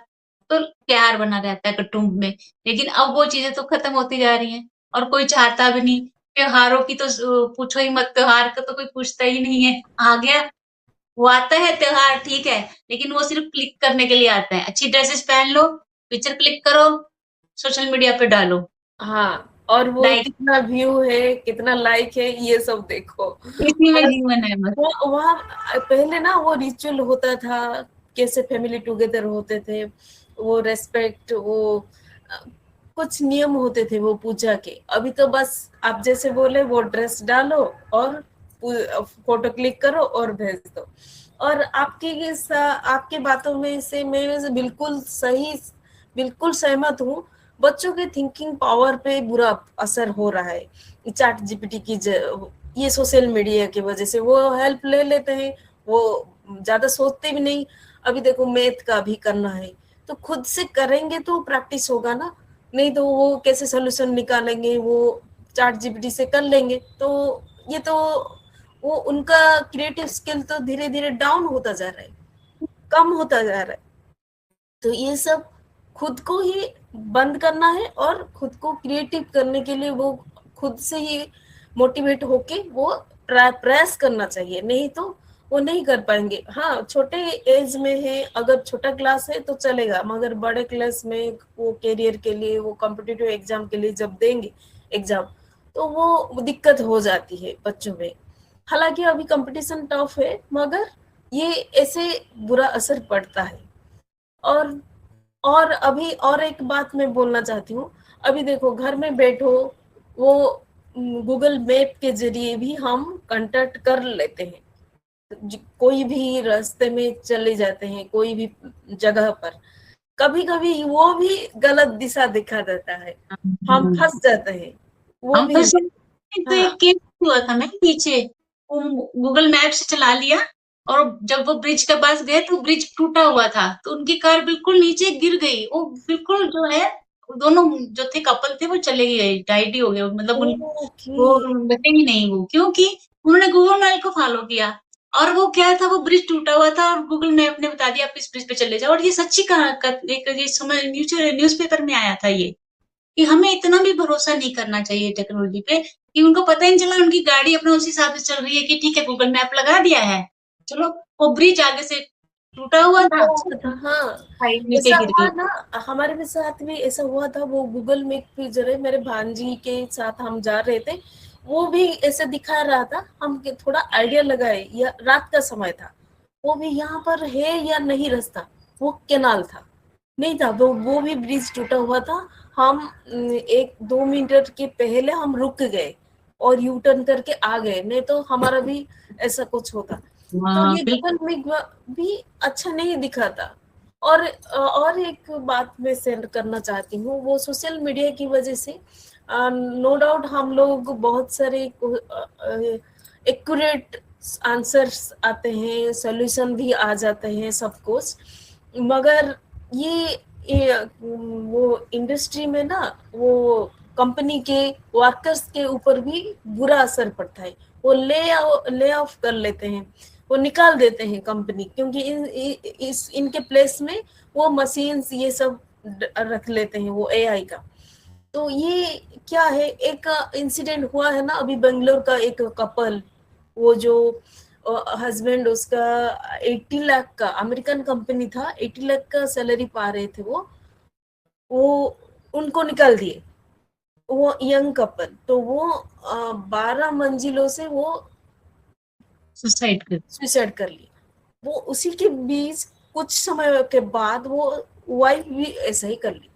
तो प्यार बना रहता है कुटुंब में। लेकिन अब वो चीजें तो खत्म होती जा रही हैं, और कोई चाहता भी नहीं। त्योहारों की तो पूछो ही मत, त्योहार का तो कोई पूछता ही नहीं है। आ गया, वो आता है त्योहार, ठीक है, लेकिन वो सिर्फ क्लिक करने के लिए आता है। अच्छी ड्रेसेस पहन लो, पिक्चर क्लिक करो, सोशल मीडिया पे डालो, हाँ, और वो लाइक, कितना व्यू है, कितना लाइक है, ये सब देखो। इसी में बस जीवन है बस। वो वहाँ पहले ना वो रिचुअल होता था, कैसे फैमिली टुगेदर होते थे, वो रेस्पेक्ट, वो अ, कुछ नियम होते थे वो पूजा के। अभी तो बस आप जैसे बोले वो ड्रेस डालो और फोटो क्लिक करो और भेज दो। और आपकी बातों में से मैं बिल्कुल सही, बिल्कुल सहमत हूँ। बच्चों के थिंकिंग पावर पे बुरा असर हो रहा है। चैट जीपीटी की ये सोशल मीडिया की वजह से वो हेल्प ले लेते हैं, वो ज्यादा सोचते भी नहीं। अभी देखो मैथ का भी करना है तो खुद से करेंगे तो प्रैक्टिस होगा ना, नहीं तो वो कैसे सोल्यूशन निकालेंगे, वो चैट जीपीटी से कर लेंगे। तो ये तो वो उनका क्रिएटिव स्किल तो धीरे धीरे डाउन होता जा रहा है, कम होता जा रहा है। तो ये सब खुद को ही बंद करना है और खुद को क्रिएटिव करने के लिए वो खुद से ही मोटिवेट होके वो प्रयास करना चाहिए, नहीं तो वो नहीं कर पाएंगे। हाँ, छोटे एज में है, अगर छोटा क्लास है तो चलेगा, मगर बड़े क्लास में वो करियर के लिए, वो कॉम्पिटिटिव एग्जाम के लिए जब देंगे एग्जाम, तो वो दिक्कत हो जाती है बच्चों में। हालांकि अभी कंपटीशन टफ है, मगर ये ऐसे बुरा असर पड़ता है। और और अभी और एक बात मैं बोलना चाहती हूँ। अभी देखो घर में बैठो, वो गूगल मैप के जरिए भी हम कांटेक्ट कर लेते हैं, कोई भी रास्ते में चले जाते हैं, कोई भी जगह पर। कभी कभी वो भी गलत दिशा दिखा देता है, हम फंस जाते हैं, वो हम भी फंसे। है। तो हाँ, एक केस हुआ था ना पीछे, गूगल मैप से चला लिया, और जब वो ब्रिज के पास गए तो ब्रिज टूटा हुआ था, तो उनकी कार बिल्कुल नीचे गिर गई। वो बिल्कुल जो है, दोनों जो थे कपल थे वो चले गए, डाइड ही हो गए, मतलब ओके। वो बचे ही नहीं वो, क्योंकि उन्होंने गूगल मैप को फॉलो किया। और वो क्या था, वो ब्रिज टूटा हुआ था और गूगल मैप ने बता दिया आप इस ब्रिज पे चले जाओ। और ये सच्ची एक ये समय न्यूज पेपर में आया था ये, कि हमें इतना भी भरोसा नहीं करना चाहिए टेक्नोलॉजी पे, कि उनको पता ही नहीं चला, उनकी गाड़ी अपने उसी हिसाब से चल रही है कि ठीक है गूगल मैप लगा दिया है, चलो। वो ब्रिज आगे से टूटा हुआ था, हाँ, साइड नीचे ऐसा गिर हुआ गई। ना, हमारे भी साथ भी ऐसा हुआ था। वो गूगल मैप पे जरे मेरे भांजी के साथ हम जा रहे थे, वो भी ऐसे दिखा रहा था, हम थोड़ा आइडिया लगाए, या रात का समय था, वो भी यहाँ पर है या नहीं रास्ता, वो कैनाल था, नहीं था, वो भी ब्रिज टूटा हुआ था। हम 1-2 मिनट के पहले हम रुक गए और यू टर्न करके आ गए, नहीं तो हमारा भी ऐसा कुछ होता। तो हाँ ये बिल्कुल। गूगल मैप भी अच्छा नहीं दिखाता। और एक बात मैं शेयर करना चाहती हूँ, वो सोशल मीडिया की वजह से नो डाउट हम लोग बहुत सारे एक्यूरेट आंसर्स आते हैं, सॉल्यूशन भी आ जाते हैं सब कुछ, मगर ये वो इंडस्ट्री में ना वो कंपनी के वर्कर्स के ऊपर भी बुरा असर पड़ता है। वो ले ऑफ कर लेते हैं, वो निकाल देते हैं कंपनी, क्योंकि इनके प्लेस में वो मशीन्स ये सब रख लेते हैं, वो एआई का। तो ये क्या है, एक इंसिडेंट हुआ है ना अभी बेंगलोर का, एक कपल, वो जो हस्बैंड उसका 80 लाख का, अमेरिकन कंपनी था, 80 लाख का सैलरी पा रहे थे वो उनको निकाल दिए, वो यंग कपल। तो वो 12 मंजिलों से वो सुसाइड कर सुसाइड कर लिया। वो उसी के बीच कुछ समय के बाद वो वाइफ भी ऐसा ही कर ली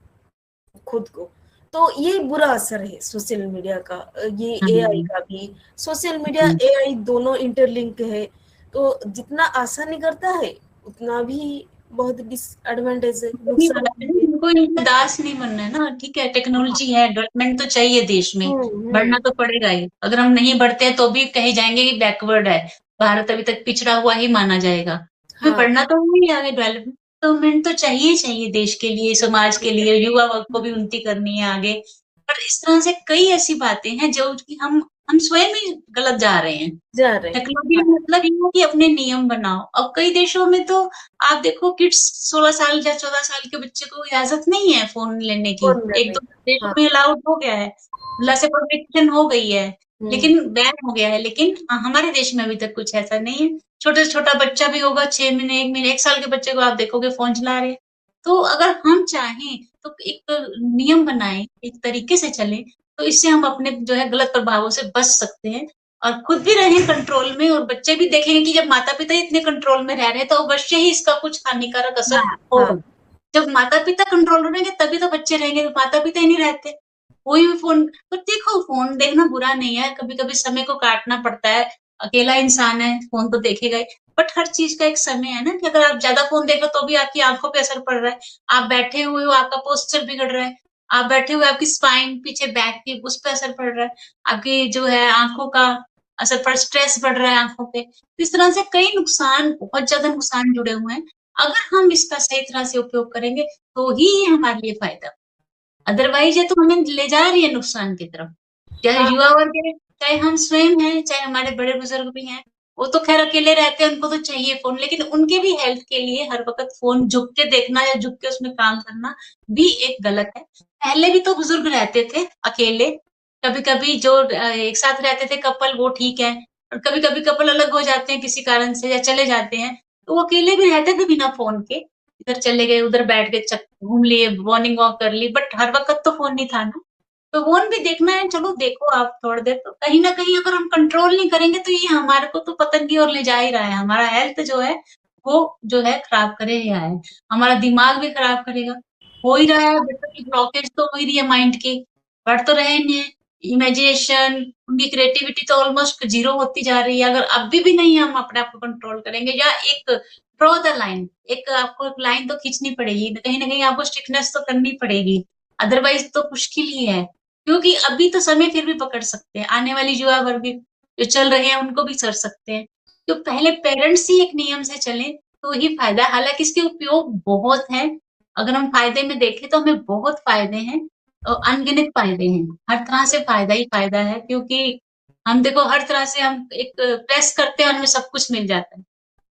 खुद को। तो ये बुरा असर है सोशल मीडिया का, ये एआई का भी। सोशल मीडिया एआई दोनों इंटरलिंक है, तो जितना आसानी करता है उतना भी बहुत डिसएडवांटेज है, नुकसान है। इनको इनका दास नहीं बनना है ना। ठीक है, टेक्नोलॉजी है, डेवलपमेंट तो चाहिए देश में, बढ़ना तो पड़ेगा ही। अगर हम नहीं बढ़ते हैं तो भी कहे जाएंगे कि बैकवर्ड है, भारत अभी तक पिछड़ा हुआ ही माना जाएगा। हमें हाँ, बढ़ना तो है ही आगे, डेवलपमेंट तो चाहिए ही चाहिए देश के लिए, समाज के लिए, युवा वर्ग को भी उन्नति करनी है आगे। पर इस तरह से कई ऐसी बातें हैं जो कि हम स्वयं ही गलत जा रहे हैं। जा रहे हैं। टेक्नोलॉजी हाँ, का मतलब ये है कि अपने नियम बनाओ। अब कई देशों में तो आप देखो, किड्स 16 साल या 14 साल के बच्चे को इजाजत नहीं है फोन लेने की। फोन एक करने दो का। देशों हाँ। में अलाउड हो गया है, अल्लाह से परमिशन हो गई है, हम्म। लेकिन बैन हो गया है। लेकिन हमारे देश में अभी तक कुछ ऐसा नहीं है। छोटे से छोटा बच्चा भी होगा, 6 महीने, 1 महीने, 1 साल के बच्चे को आप देखोगे फोन चला रहे हैं। तो अगर हम चाहें तो एक नियम बनाएं, एक तरीके से चले, तो इससे हम अपने जो है गलत प्रभावों से बच सकते हैं और खुद भी रहें कंट्रोल में। और बच्चे भी देखेंगे कि जब माता पिता इतने कंट्रोल में रह रहे हैं तो अवश्य ही इसका कुछ हानिकारक असर हाँ। हाँ। होगा। जब माता पिता कंट्रोल में रहेंगे तभी तो बच्चे रहेंगे, तो माता पिता ही नहीं रहते। कोई भी फोन, तो देखो फोन देखना बुरा नहीं है, कभी कभी समय को काटना पड़ता है। अकेला इंसान है, फोन तो देखेगा ही। बट हर चीज का एक समय है ना, कि अगर आप ज्यादा फोन देख रहे हो तो भी आपकी आंखों पे असर पड़ रहा है। आप बैठे हुए हो, आपका पोस्चर बिगड़ रहा है। आप बैठे हुए, आपकी स्पाइन, पीछे बैक की, उस पर असर पड़ रहा है। आपकी जो है आंखों का असर पर, स्ट्रेस बढ़ रहा है आंखों पे। तो इस तरह से कई नुकसान, बहुत ज्यादा नुकसान जुड़े हुए हैं। अगर हम इसका सही तरह से उपयोग करेंगे तो ही ये हमारे लिए फायदा, अदरवाइज ये तो हमें ले जा रही है नुकसान की तरफ। चाहे हाँ। युवा वर्ग है, चाहे हम स्वयं हैं, चाहे हमारे बड़े बुजुर्ग भी हैं, वो तो खैर अकेले रहते हैं, उनको तो चाहिए फोन, लेकिन उनके भी हेल्थ के लिए हर वक्त फोन झुक के देखना या झुक के उसमें काम करना भी एक गलत है। पहले भी तो बुजुर्ग रहते थे अकेले, कभी कभी जो एक साथ रहते थे कपल, वो ठीक है। और कभी कभी कपल अलग हो जाते हैं किसी कारण से या चले जाते हैं, तो वो अकेले भी रहते थे बिना फोन के। इधर चले गए, उधर बैठ के घूम लिए, मॉर्निंग वॉक कर ली, बट हर वक्त तो फोन नहीं था ना। तो फोन भी देखना है, चलो देखो आप थोड़ी देर, तो कहीं ना कहीं अगर हम कंट्रोल नहीं करेंगे तो ये हमारे को तो पतन की ओर ले जा ही रहा है। हमारा हेल्थ जो है वो जो है खराब करे ही रहा है, हमारा दिमाग भी खराब करेगा। हो ही रहा है, बेटा की ब्लॉकेज तो हो ही रही है माइंड की, बढ़ तो रहे हैं। इमेजिनेशन, उनकी क्रिएटिविटी तो ऑलमोस्ट जीरो होती जा रही है। अगर अभी भी नहीं हम अपने आप को कंट्रोल करेंगे, या एक ड्रॉ द लाइन, एक आपको एक लाइन तो खींचनी पड़ेगी, कहीं ना कहीं आपको स्ट्रिक्टनेस तो करनी पड़ेगी, अदरवाइज तो मुश्किल ही है। क्योंकि अभी तो समय फिर भी पकड़ सकते हैं, आने वाली युवा वर्ग भी जो चल रहे हैं उनको भी कर सकते हैं। तो पहले पेरेंट्स ही एक नियम से चले तो ही फायदा है। हालांकि इसके उपयोग बहुत हैं, अगर हम फायदे में देखें तो हमें बहुत फायदे हैं, और अनगिनत फायदे हैं। हर तरह से फायदा ही फायदा है, क्योंकि हम देखो हर तरह से हम एक प्रेस करते हैं, हमें सब कुछ मिल जाता है।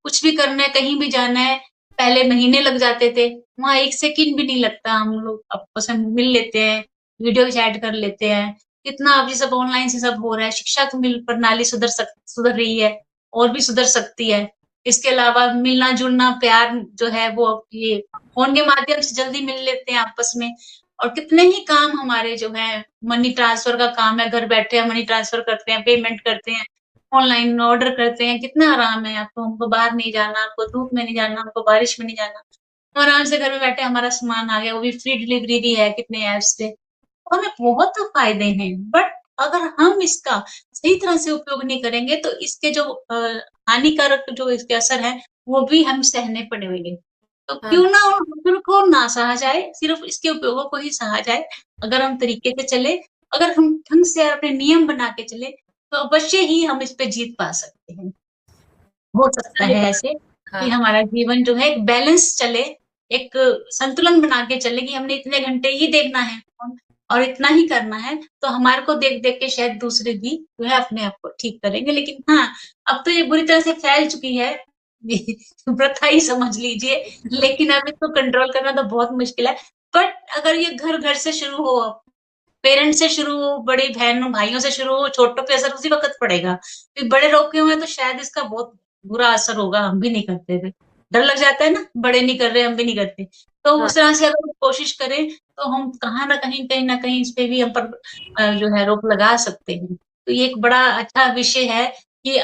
कुछ भी करना है, कहीं भी जाना है, पहले महीने लग जाते थे, वहां 1 सेकंड भी नहीं लगता, हम लोग आपस में मिल लेते हैं, वीडियो चैट कर लेते हैं। कितना अब ये सब ऑनलाइन से सब हो रहा है। शिक्षा की मिल प्रणाली सुधर रही है, और भी सुधर सकती है। इसके अलावा मिलना जुलना, प्यार जो है वो ये फोन के माध्यम से जल्दी मिल लेते हैं आपस में। और कितने ही काम हमारे जो है, मनी ट्रांसफर का काम है, घर बैठे हम मनी ट्रांसफर करते हैं, पेमेंट करते हैं, ऑनलाइन ऑर्डर करते हैं, कितना आराम है आपको। हमको बाहर नहीं जाना, हमको धूप में नहीं जाना, हमको बारिश में नहीं जाना, तो आराम से घर में बैठे हमारा सामान आ गया, वो भी फ्री डिलीवरी भी है कितने ऐप्स से। तो हमें बहुत फायदे हैं, बट अगर हम इसका सही तरह से उपयोग नहीं करेंगे तो इसके जो हानिकारक जो इसके असर है वो भी हम सहने पड़ेंगे। तो हाँ, क्यों ना उन हुक्म को ना सहा जाए, सिर्फ़ इसके उपयोगों को ही सहा जाए। अगर हम तरीके से चले, अगर हम ढंग से अपने नियम बना के चले, तो अवश्य ही हम इस पे जीत पा सकते हैं। हो सकता सही है बात। ऐसे कि हाँ, हमारा जीवन जो है एक बैलेंस चले, एक संतुलन बना के चले कि हमने इतने घंटे ही देखना है फ़ोन और इतना ही करना है, तो हमारे को देख-देख के शायद दूसरे भी जो है अपने आप को ठीक करेंगे। लेकिन हाँ, अब तो ये बुरी तरह से फैल चुकी है, ये प्रथा ही समझ लीजिए, लेकिन अब इसको कंट्रोल करना तो बहुत मुश्किल है। बट अगर ये घर-घर से शुरू हो, पेरेंट्स से शुरू हो, बड़ी बहनों-भाइयों से शुरू हो, छोटों पे असर उसी वक़्त पड़ेगा। फिर बड़े रोके हुए हैं तो शायद इसका बहुत बुरा असर होगा, हम भी नहीं करते थे। डर लग जाता है ना, बड़े नहीं कर रहे, हम भी नहीं करते। तो हाँ, उस तरह से अगर हम कोशिश करें, तो हम कहाँ न कहीं न कहीं इस पे भी हम पर जो है रोक लगा सकते हैं। तो ये एक बड़ा अच्छा विषय है कि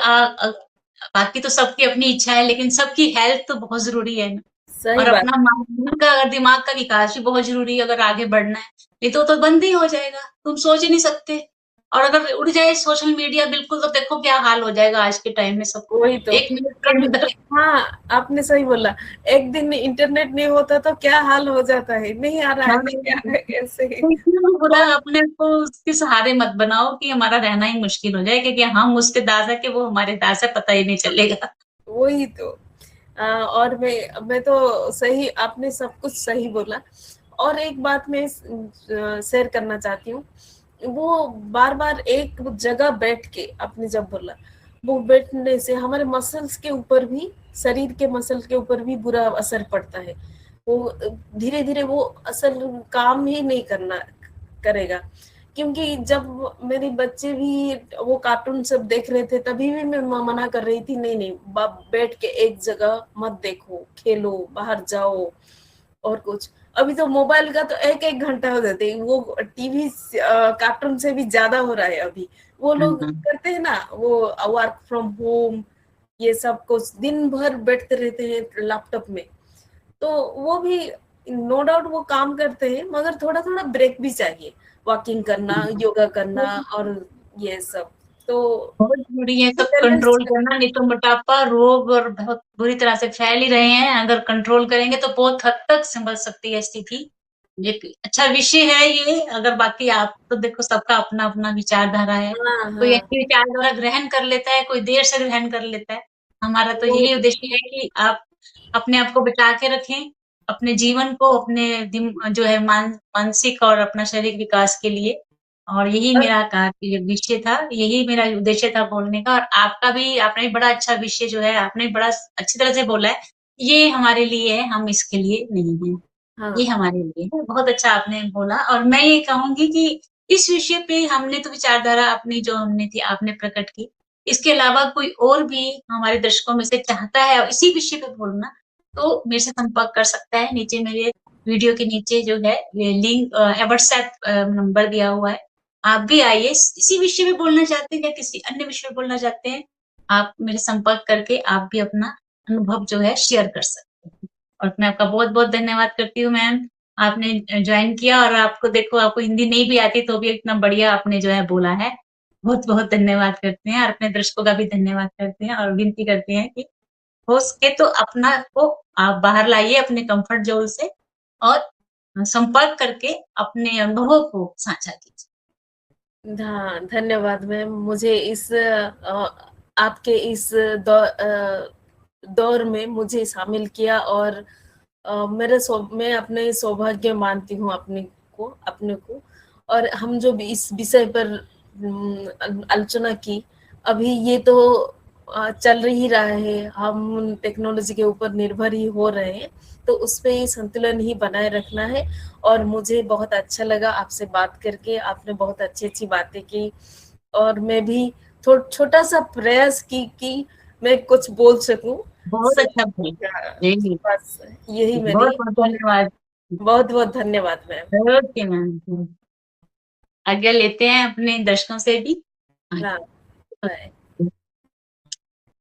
बाकी तो सबकी अपनी इच्छा है, लेकिन सबकी हेल्थ तो बहुत ज़रूरी है ना। और सही बात। अपना मन का अगर दिमाग का विकास भी बहुत ज़रूरी है अगर आगे बढ़ना है, नहीं तो बंद ही हो जाएगा, तुम सोच ही नहीं सकते। और अगर उड़ जाए सोशल मीडिया बिल्कुल तो देखो क्या हाल हो जाएगा आज के टाइम में सबका। वही तो। 1 मिनट के अंदर हाँ, आपने सही बोला। एक दिन इंटरनेट नहीं होता तो क्या हाल हो जाता है, नहीं आ रहा है, हाँ, नहीं आ रहा है, ऐसे ही। तो इतना बुरा और अपने को उसके सहारे मत बनाओ कि हमारा रहना ही मुश्किल हो जाए क्योंकि हम उसके दास है कि वो हमारे दास है पता ही नहीं चलेगा। वही तो। और मैं तो सही, आपने सब कुछ सही बोला। और एक बात मैं शेयर करना चाहती हूँ। वो बार-बार एक जगह बैठ के आपने जब बोला, वो बैठने से हमारे मसल्स के ऊपर भी, शरीर के मसल के ऊपर भी बुरा असर पड़ता है। वो धीरे-धीरे वो असल काम ही नहीं करना करेगा। क्योंकि जब मेरे बच्चे भी वो कार्टून सब देख रहे थे तभी भी मैं मना कर रही थी, नहीं नहीं बैठ के एक जगह मत देखो, खेलो, बाहर जाओ और कुछ। अभी तो मोबाइल का तो एक एक घंटा हो जाते हैं, वो टीवी कार्टून से भी ज्यादा हो रहा है अभी। वो हाँ, लोग हाँ। करते हैं ना, वो वर्क फ्रॉम होम, ये सब कुछ दिन भर बैठते रहते हैं लैपटॉप में। तो वो भी नो डाउट वो काम करते हैं, मगर थोड़ा थोड़ा ब्रेक भी चाहिए, वॉकिंग करना, योगा करना और ये सब। तो बहुत ज़रूरी है सब बैलेंस। कंट्रोल करना, नहीं तो मोटापा, रोग और बहुत बुरी तरह से फैल ही रहे हैं। अगर कंट्रोल करेंगे तो बहुत हद तक सँभल सकती है स्थिति। एक अच्छा विषय है ये, अगर बाकी आप तो देखो सबका अपना-अपना विचारधारा है। हाँ कोई हाँ। अच्छी विचारधारा ग्रहण कर लेता है, कोई देर से ग्रहण कर लेता है। हमारा तो वो यही उद्देश्य है कि आप अपने आप को बचा के रखें, अपने जीवन को, अपने जो है मानसिक और अपना शारीरिक विकास के लिए और यही और मेरा ये विषय था, यही मेरा उद्देश्य था बोलने का और आपका भी आपने भी बड़ा अच्छा विषय जो है आपने बड़ा अच्छी तरह से बोला है। ये हमारे लिए है, हम इसके लिए नहीं हैं। हाँ ये हमारे लिए है। बहुत अच्छा आपने बोला और मैं ये कहूँगी कि इस विषय पे हमने तो विचारधारा अपनी जो हमने थी आपने प्रकट की। इसके अलावा कोई और भी हमारे दर्शकों में से चाहता है और इसी विषय पे बोलना, तो मेरे से संपर्क कर सकता है। नीचे मेरे वीडियो के नीचे जो है ये लिंक व्हाट्सएप नंबर दिया हुआ है। आप भी आइए इसी विषय में बोलना चाहते हैं या किसी अन्य विषय में बोलना चाहते हैं, आप मेरे संपर्क करके आप भी अपना अनुभव जो है शेयर कर सकते हैं। और मैं आपका बहुत-बहुत धन्यवाद करती हूँ मैम, आपने जॉइन किया और आपको देखो आपको हिंदी नहीं भी आती तो भी इतना बढ़िया आपने जो है बोला है। बहुत-बहुत धन्यवाद करते हैं और अपने दर्शकों का भी धन्यवाद करते हैं और विनती करते हैं कि हो सके तो अपना को आप बाहर लाइए अपने कम्फर्ट ज़ोन से और संपर्क करके अपने अनुभवों को साझा कीजिए। हाँ, धन्यवाद मैम, मुझे इस आपके इस दौर में मुझे शामिल किया और मैं अपने सौभाग्य मानती हूँ अपने को। और हम जो भी इस विषय पर आलोचना की, अभी ये तो चल ही रहा है, हम टेक्नोलॉजी के ऊपर निर्भर ही हो रहे हैं, तो उस पे ही संतुलन ही बनाए रखना है। और मुझे बहुत अच्छा लगा आपसे बात करके, आपने बहुत अच्छी-अच्छी बातें की और मैं भी छोटा सा प्रयास की कि मैं कुछ बोल सकूं। बहुत अच्छा बोला। जी, बस यही मेरी। बहुत-बहुत धन्यवाद। बहुत बहुत धन्यवाद मैम। Okay ma'am. आज्ञा लेते हैं अपने दर्शकों से भी। हाँ, हाँ, बाय।